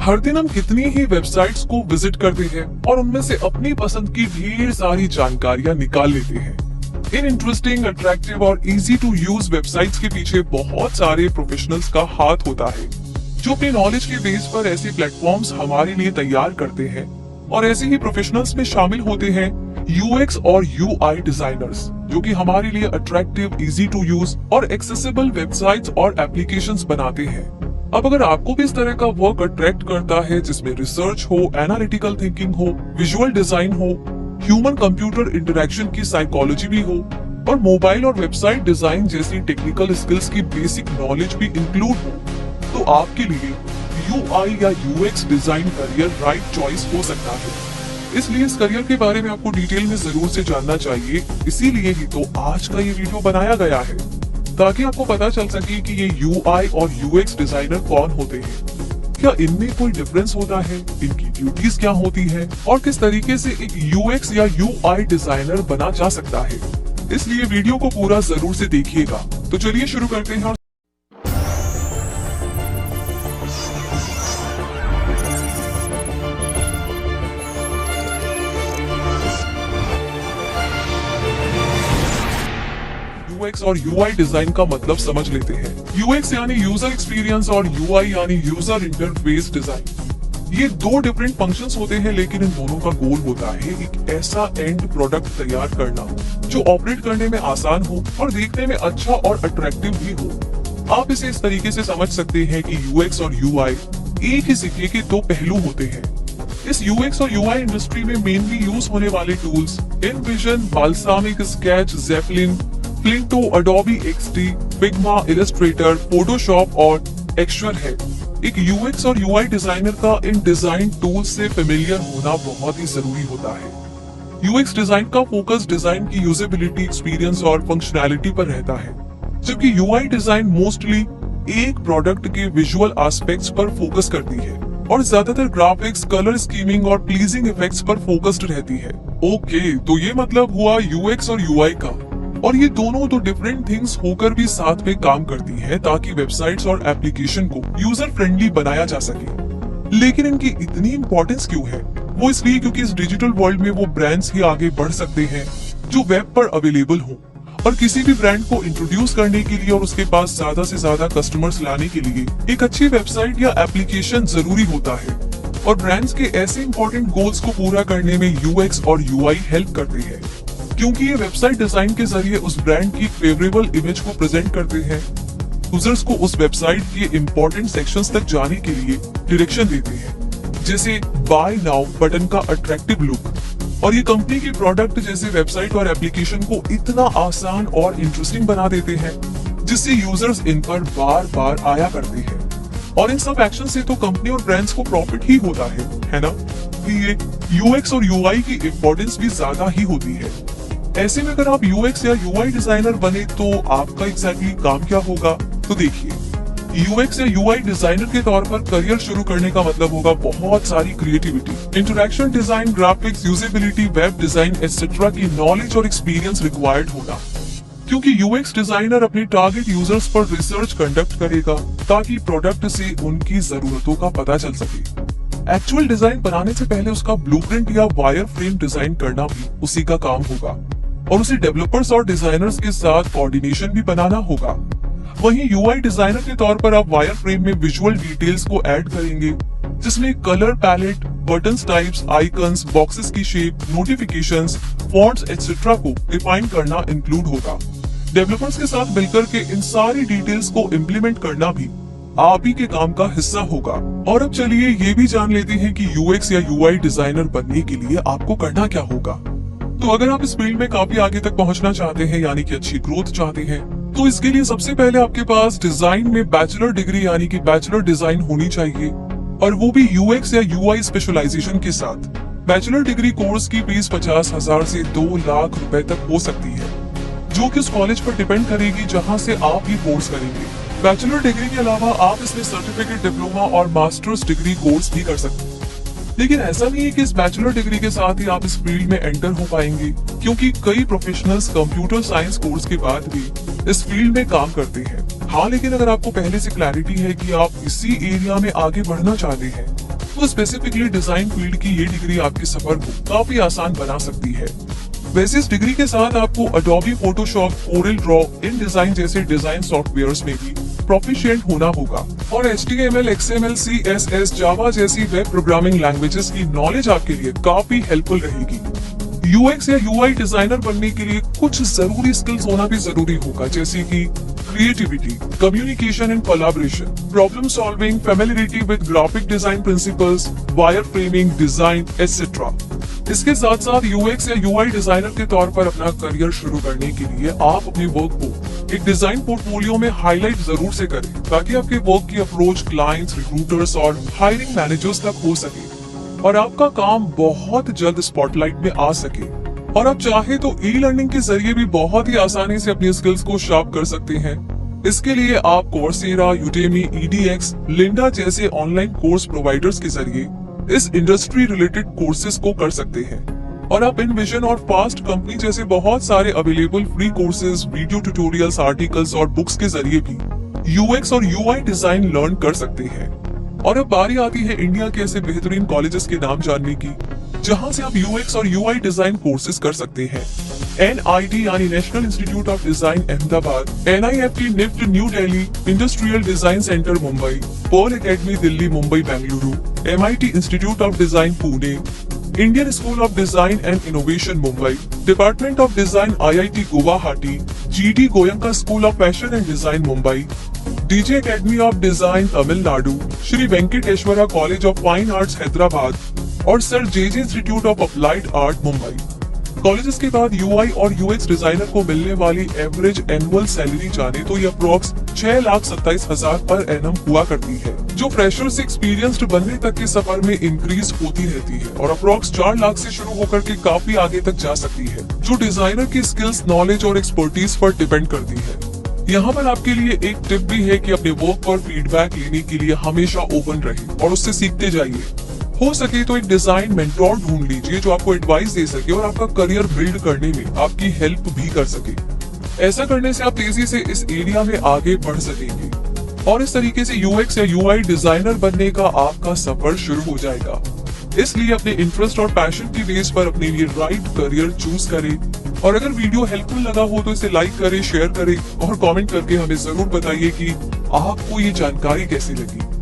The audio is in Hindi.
हर दिन हम कितनी ही वेबसाइट्स को विजिट करते हैं और उनमें से अपनी पसंद की ढेर सारी जानकारियां निकाल लेते हैं। इन इंटरेस्टिंग, अट्रैक्टिव और इजी टू यूज वेबसाइट्स के पीछे बहुत सारे प्रोफेशनल्स का हाथ होता है, जो अपनी नॉलेज के बेस पर ऐसे प्लेटफॉर्म्स हमारे लिए तैयार करते हैं। और ऐसे ही प्रोफेशनल्स में शामिल होते हैं यूएक्स और यूआई डिजाइनर्स, जो कि हमारे लिए अट्रैक्टिव, इजी टू यूज और एक्सेसिबल वेबसाइट्स और एप्लीकेशंस बनाते हैं। अब अगर आपको भी इस तरह का वर्क अट्रैक्ट करता है, जिसमें रिसर्च हो, एनालिटिकल थिंकिंग हो, विजुअल डिजाइन हो, ह्यूमन कंप्यूटर इंटरेक्शन की साइकोलॉजी भी हो और मोबाइल और वेबसाइट डिजाइन जैसी टेक्निकल स्किल्स की बेसिक नॉलेज भी इंक्लूड हो, तो आपके लिए यूआई या UX design career right choice हो सकता है। इसलिए इस करियर के बारे में आपको डिटेल में जरूर से जानना चाहिए। इसीलिए ही तो आज का ये वीडियो बनाया गया है, ताकि आपको पता चल सके कि ये यूआई और यूएक्स डिजाइनर कौन होते हैं, क्या इनमें कोई डिफरेंस होता है, इनकी ड्यूटीज क्या होती है और किस तरीके से एक यूएक्स या यूआई डिजाइनर बना जा सकता है। इसलिए वीडियो को पूरा जरूर से देखिएगा। तो चलिए शुरू करते हैं। यूएक्स और यूआई डिजाइन का मतलब समझ लेते हैं। यूएक्स यानी यूजर एक्सपीरियंस और यूआई यानी यूजर इंटरफेस डिजाइन। ये दो डिफरेंट फंक्शंस होते हैं, लेकिन इन दोनों का गोल होता है एक ऐसा एंड प्रोडक्ट तैयार करना जो ऑपरेट करने में आसान हो और देखने में अच्छा और अट्रैक्टिव भी हो। आप इसे इस तरीके से समझ सकते हैं कि यूएक्स और यूआई एक ही सिक्के के दो पहलू होते हैं। इस यूएक्स और यूआई इंडस्ट्री में मेनली यूज होने वाले tools InVision, Balsamiq, Sketch, Zeplin, Flinto, Adobe XD, Figma, Illustrator, Photoshop और एक्सुअल है। एक यूएक्स और यूआई डिजाइनर का इन डिजाइन टूल्स से फेमिलियर होना बहुत ही जरूरी होता है। यूएक्स डिजाइन का फोकस डिजाइन की यूजेबिलिटी, एक्सपीरियंस और फंक्शनैलिटी पर रहता है, जबकि यूआई डिजाइन मोस्टली एक प्रोडक्ट के विजुअल एस्पेक्ट्स पर फोकस करती है और ज्यादातर ग्राफिक्स, कलर स्कीमिंग और प्लीजिंग इफेक्ट्स पर फोकस्ड रहती है। ओके, तो ये मतलब हुआ यूएक्स और यूआई का। और ये दोनों तो डिफरेंट थिंग्स होकर भी साथ में काम करती है, ताकि वेबसाइट्स और एप्लीकेशन को यूजर फ्रेंडली बनाया जा सके। लेकिन इनकी इतनी इंपॉर्टेंस क्यों है? वो इसलिए क्योंकि इस डिजिटल वर्ल्ड में वो ब्रांड्स ही आगे बढ़ सकते हैं जो वेब पर अवेलेबल हो। और किसी भी ब्रांड को इंट्रोड्यूस करने के लिए और उसके पास ज्यादा से ज्यादा कस्टमर्स लाने के लिए एक अच्छी वेबसाइट या एप्लीकेशन जरूरी होता है। और ब्रांड्स के ऐसे इंपॉर्टेंट गोल्स को पूरा करने में यूएक्स और यूआई हेल्प करते हैं, क्योंकि ये वेबसाइट डिजाइन के जरिए उस ब्रांड की फेवरेबल इमेज को प्रेजेंट करते हैं, यूजर्स को उस वेबसाइट के इम्पोर्टेंट सेक्शंस तक जाने के लिए डायरेक्शन देते हैं, जैसे बाय नाउ बटन का अट्रैक्टिव लुक। और ये कंपनी के प्रोडक्ट जैसे वेबसाइट और एप्लीकेशन को इतना आसान और इंटरेस्टिंग बना देते हैं, जिससे यूजर्स इन पर बार बार आया करते हैं। और इन सब एक्शन से तो कंपनी और ब्रांड्स को प्रॉफिट ही होता है ना? ये यूएक्स और यूआई की इम्पोर्टेंस भी ज्यादा ही होती है। ऐसे में अगर आप यूएक्स या यूआई डिजाइनर बने तो आपका एग्जैक्टली काम क्या होगा? तो देखिए, यूएक्स या यूआई डिजाइनर के तौर पर करियर शुरू करने का मतलब होगा बहुत सारी creativity, interaction design, graphics, usability, web design etcetera की नॉलेज और एक्सपीरियंस रिक्वायर्ड होगा। क्योंकि यूएक्स डिजाइनर अपने टारगेट यूजर्स पर रिसर्च कंडक्ट करेगा, ताकि प्रोडक्ट से उनकी जरूरतों का पता चल सके। एक्चुअल डिजाइन बनाने से पहले उसका ब्लूप्रिंट या वायर फ्रेम डिजाइन करना भी उसी का काम होगा, और उसे डेवलपर्स और डिजाइनर्स के साथ कोऑर्डिनेशन भी बनाना होगा। वहीं यूआई डिजाइनर के तौर पर आप वायर फ्रेम में विजुअल डिटेल्स को ऐड करेंगे, जिसमें colour palette, buttons types, icons, boxes की शेप, नोटिफिकेशंस, फॉन्ट्स एटसेट्रा को डिफाइन करना इंक्लूड होगा। डेवलपर्स के साथ मिलकर के इन सारी डिटेल्स को इम्प्लीमेंट करना भी आप ही के काम का हिस्सा होगा। और अब चलिए ये भी जान लेते हैं कि यूएक्स या यूआई डिजाइनर बनने के लिए आपको करना क्या होगा। तो अगर आप इस फील्ड में काफी आगे तक पहुंचना चाहते हैं, यानी कि अच्छी ग्रोथ चाहते हैं, तो इसके लिए सबसे पहले आपके पास डिजाइन में बैचलर डिग्री यानी कि बैचलर डिजाइन होनी चाहिए, और वो भी यूएक्स या यूआई स्पेशलाइजेशन के साथ। बैचलर डिग्री कोर्स की फीस 50,000 से 2 लाख रुपए तक हो सकती है, जो कि उस कॉलेज पर डिपेंड करेगी जहां से आप ये कोर्स करेंगे। बैचलर डिग्री के अलावा आप इसमें सर्टिफिकेट, डिप्लोमा और मास्टर्स डिग्री कोर्स भी कर सकते हैं। लेकिन ऐसा नहीं है कि इस बैचलर डिग्री के साथ ही आप इस फील्ड में एंटर हो पाएंगे, क्योंकि कई प्रोफेशनल्स कंप्यूटर साइंस कोर्स के बाद भी इस फील्ड में काम करते हैं। हाँ, लेकिन अगर आपको पहले से क्लैरिटी है कि आप इसी एरिया में आगे बढ़ना चाहते हैं, तो स्पेसिफिकली डिजाइन फील्ड की ये डिग्री आपके सफर को काफी आसान बना सकती है। वैसे इस डिग्री के साथ आपको अडोबी फोटोशॉप, कोरल ड्रॉ, इन डिजाइन जैसे डिजाइन सॉफ्टवेयर्स में भी प्रोफिशिएंट होना होगा और HTML, XML, CSS, जावा जैसी वेब प्रोग्रामिंग लैंग्वेजेस की नॉलेज आपके लिए काफी हेल्पफुल रहेगी। UX या UI डिजाइनर बनने के लिए कुछ जरूरी स्किल्स होना भी जरूरी होगा, जैसे कि creativity, communication and collaboration, problem solving, familiarity with graphic design principles, wire framing, design etcetera. इसके साथ साथ UX या UI डिजाइनर के तौर पर अपना करियर शुरू करने के लिए आप अपने वर्क को एक डिजाइन पोर्टफोलियो में हाईलाइट जरूर से करें, ताकि आपके वर्क की अप्रोच क्लाइंट्स, रिक्रूटर्स और हायरिंग मैनेजर्स तक हो सके और आपका काम बहुत जल्द स्पॉटलाइट में आ सके। और आप चाहे तो ई-लर्निंग के जरिए भी बहुत ही आसानी से अपनी स्किल्स को शार्प कर सकते हैं। इसके लिए आप कोर्सेरा, यूडेमी, EDX, लिंडा जैसे ऑनलाइन कोर्स प्रोवाइडर्स के जरिए इस इंडस्ट्री रिलेटेड कोर्सेज को कर सकते हैं। और आप इनविजन और फास्ट कंपनी जैसे बहुत सारे available free courses, video tutorials, articles और बुक्स के जरिए भी UX और UI डिजाइन लर्न कर सकते हैं। और अब बारी आती है इंडिया के ऐसे बेहतरीन कॉलेजेस के नाम जानने की, जहां से आप UX और UI डिजाइन कोर्सेज कर सकते हैं। NIT यानी National Institute of Design Ahmedabad, NIFT NIFT New Delhi, Industrial Design Centre Mumbai, Pearl Academy Delhi, Mumbai, Bengaluru, MIT Institute of Design Pune, Indian School of Design and Innovation Mumbai, Department of Design IIT Guwahati, GD Goenka School of Fashion and Design Mumbai, DJ Academy of Design Tamil Nadu, Shri Venkateswara College of Fine Arts Hyderabad और Sir JJ Institute of Applied Art Mumbai. Colleges के बाद UI और UX डिजाइनर को मिलने वाली एवरेज एनुअल सैलरी जाने तो ये अप्रोक्स 6,27,000 पर एनम हुआ करती है, जो फ्रेशर से एक्सपीरियंस्ड बनने तक के सफर में इंक्रीज होती रहती है और अप्रोक्स 4 लाख से शुरू होकर के काफी आगे तक जा सकती है, जो डिजाइनर की स्किल्स, नॉलेज और एक्सपर्टीज पर डिपेंड करती है। यहाँ पर आपके लिए एक टिप भी है कि अपने वर्क पर फीडबैक लेने के लिए हमेशा ओपन रहे और उससे सीखते जाइए। हो सके तो एक डिजाइन मेंटोर ढूंढ लीजिए जो आपको एडवाइस दे सके और आपका करियर बिल्ड करने में आपकी हेल्प भी कर सके। ऐसा करने से आप तेजी से इस एरिया में आगे बढ़ सकेंगे और इस तरीके से UX या UI डिजाइनर बनने का आपका सफर शुरू हो जाएगा। इसलिए अपने इंटरेस्ट और पैशन की बेस पर अपने लिए राइट करियर चूज करें। और अगर वीडियो हेल्पफुल लगा हो तो इसे लाइक करें, शेयर करें और कमेंट करके हमें जरूर बताइए कि आपको ये जानकारी कैसी लगी।